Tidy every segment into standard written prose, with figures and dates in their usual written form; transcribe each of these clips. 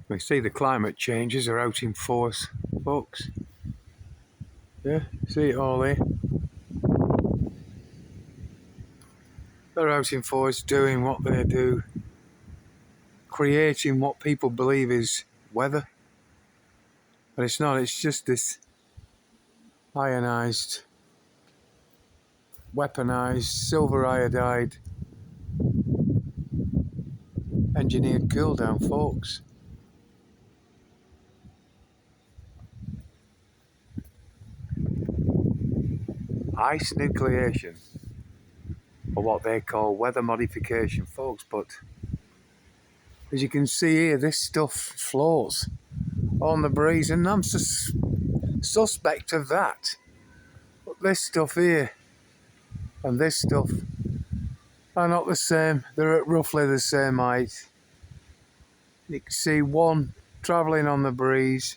We see the climate changes are out in force, folks. Yeah, see it all here. They're out in force doing what they do, creating what people believe is weather. But it's not, it's just this ionized, weaponized, silver iodide engineered cool down, folks. Ice nucleation, or what they call weather modification, folks. But as you can see here, this stuff floats on the breeze, and I'm suspect of that. But this stuff here and this stuff are not the same. They're at roughly the same height. You can see one travelling on the breeze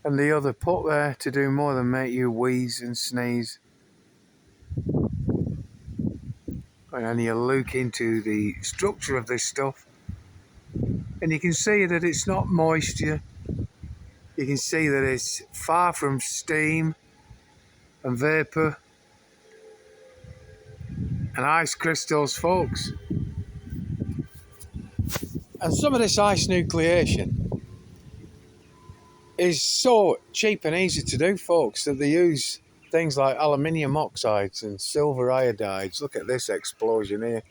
and the other put there to do more than make you wheeze and sneeze. And you look into the structure of this stuff and you can see that it's not moisture. You can see that it's far from steam and vapour and ice crystals, folks. And some of this ice nucleation is so cheap and easy to do, folks, that they use things like aluminium oxides and silver iodides. Look at this explosion here.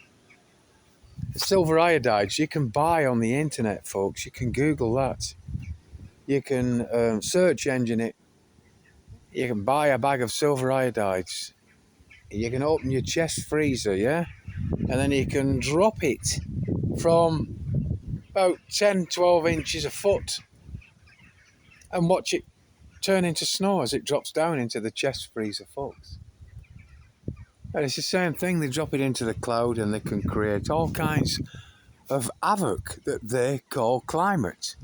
Silver iodides you can buy on the internet, folks. You can Google that. You can search engine it. You can buy a bag of silver iodides. You can open your chest freezer, yeah? And then you can drop it from about 10, 12 inches a foot and watch it turn into snow as it drops down into the chest freezer, folks. And it's the same thing. They drop it into the cloud and they can create all kinds of havoc that they call climate,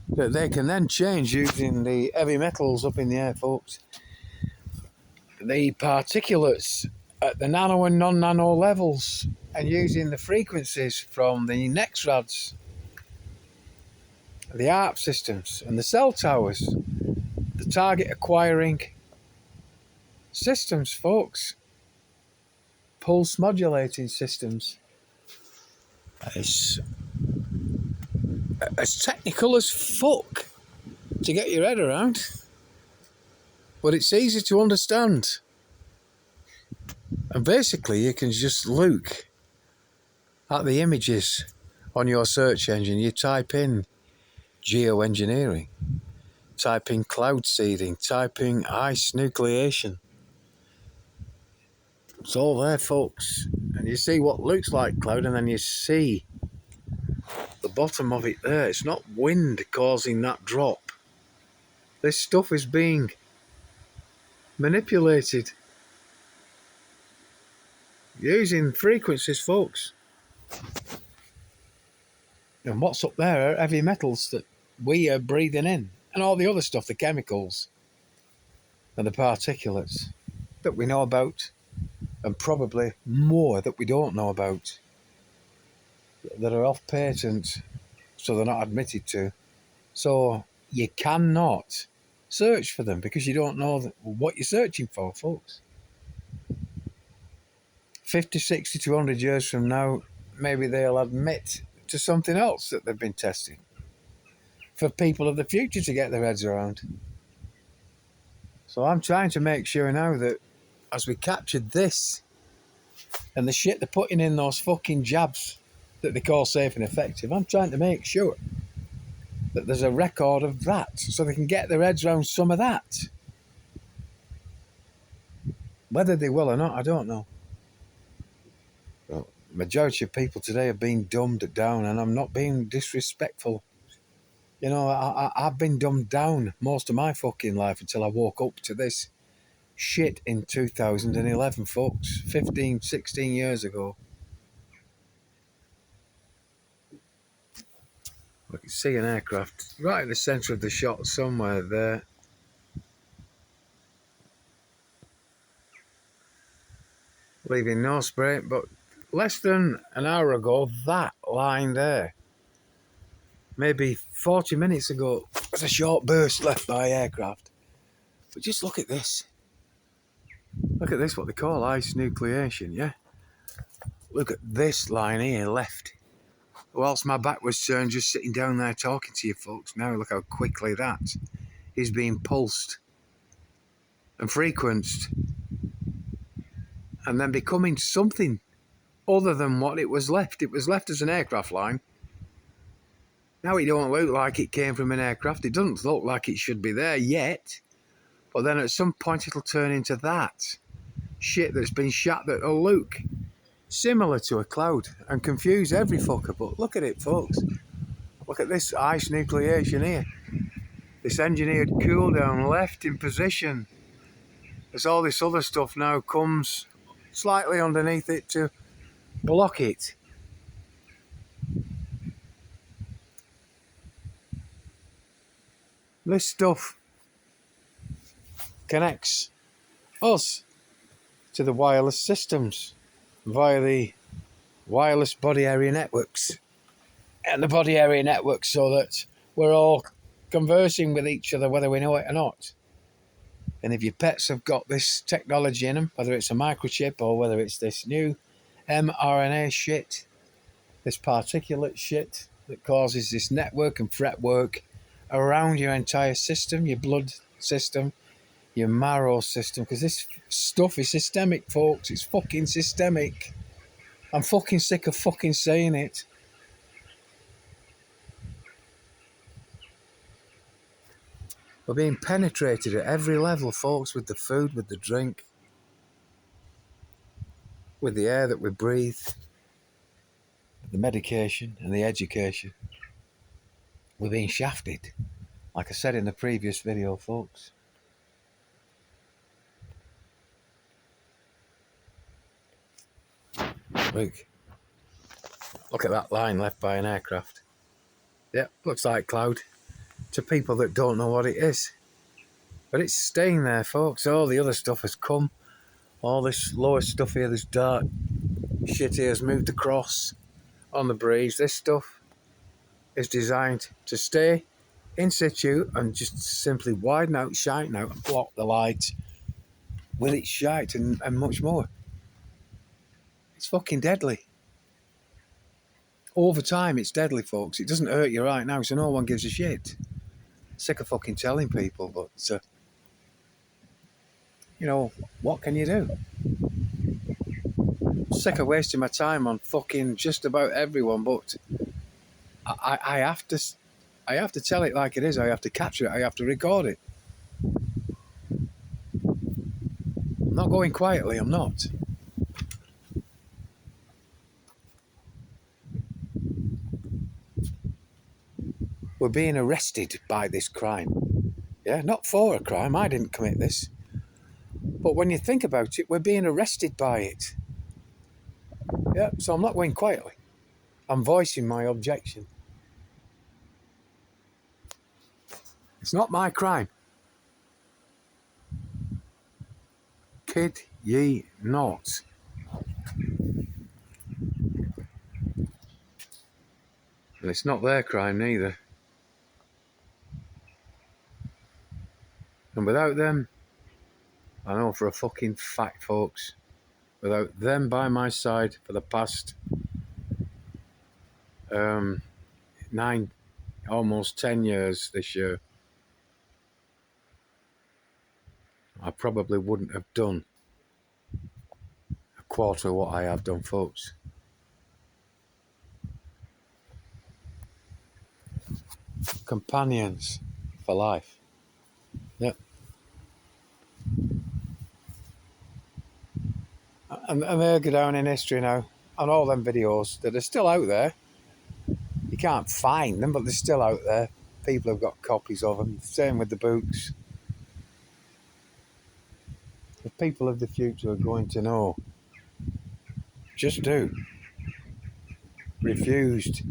that they can then change using the heavy metals up in the air, folks. The particulates at the nano and non-nano levels, and using the frequencies from the NEXRADs, the ARP systems and the cell towers, the target acquiring systems, folks. Pulse modulating systems. It's technical as fuck to get your head around, but it's easy to understand. And basically you can just look at the images on your search engine. You type in geoengineering, type in cloud seeding, type in ice nucleation. It's all there, folks. And you see what looks like cloud, and then you see the bottom of it there. It's not wind causing that drop. This stuff is being manipulated using frequencies, folks. And what's up there are heavy metals that we are breathing in, and all the other stuff, the chemicals and the particulates that we know about, and probably more that we don't know about, that are off patent, so they're not admitted to. So you cannot search for them because you don't know what you're searching for, folks. 50, 60 to 100 years from now, maybe they'll admit to something else that they've been testing for people of the future to get their heads around. So I'm trying to make sure now that as we captured this and the shit they're putting in those fucking jabs that they call safe and effective, I'm trying to make sure that there's a record of that so they can get their heads around some of that. Whether they will or not, I don't know. Well, majority of people today are being dumbed down, and I'm not being disrespectful. You know, I've been dumbed down most of my fucking life until I woke up to this shit in 2011, folks. 15, 16 years ago. I can see an aircraft right in the centre of the shot somewhere there. Leaving no spray, but less than an hour ago, that line there maybe 40 minutes ago, was a short burst left by aircraft. But just look at this. Look at this, what they call ice nucleation, yeah? Look at this line here, left. Whilst my back was turned, just sitting down there talking to you folks. Now look how quickly that is being pulsed and frequenced. And then becoming something other than what it was left. It was left as an aircraft line. Now it don't look like it came from an aircraft. It doesn't look like it should be there yet. But then at some point it'll turn into that shit that's been shot that'll look similar to a cloud and confuse every fucker. But look at it, folks. Look at this ice nucleation here. This engineered cool down left in position. As all this other stuff now comes slightly underneath it to block it. This stuff connects us to the wireless systems via the wireless body area networks and the body area networks, so that we're all conversing with each other whether we know it or not. And if your pets have got this technology in them, whether it's a microchip or whether it's this new mRNA shit, this particulate shit that causes this network and fretwork around your entire system, your blood system, your marrow system, because this stuff is systemic, folks. It's fucking systemic. I'm fucking sick of fucking saying it. We're being penetrated at every level, folks, with the food, with the drink, with the air that we breathe, the medication and the education. We're being shafted, like I said in the previous video, folks. Look at that line left by an aircraft. Yep, looks like cloud to people that don't know what it is. But it's staying there, folks. All the other stuff has come. All this lower stuff here, this dark shit here has moved across on the breeze. This stuff is designed to stay in situ and just simply widen out, shine out and block the light with its shite and much more. It's fucking deadly. Over time, it's deadly, folks. It doesn't hurt you right now, so no one gives a shit. Sick of fucking telling people, but, you know, what can you do? Sick of wasting my time on fucking just about everyone, but I have to tell it like it is. I have to capture it. I have to record it. I'm not going quietly, I'm not. We're being arrested by this crime. Yeah, not for a crime. I didn't commit this. But when you think about it, we're being arrested by it. Yeah, so I'm not going quietly. I'm voicing my objection. It's not my crime. Kid ye not. And it's not their crime neither. And without them, I know for a fucking fact, folks, without them by my side for the past 9, almost 10 years this year, I probably wouldn't have done a quarter of what I have done, folks. Companions for life. Yep. And they'll go down in history now on all them videos that are still out there. You can't find them, but they're still out there. People have got copies of them. Same with the books. The people of the future are going to know. Just do. Refused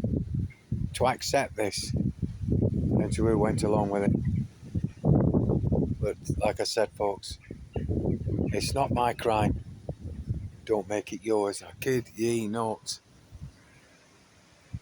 to accept this. And who went along with it. But like I said, folks, it's not my crime. Don't make it yours. I kid ye not.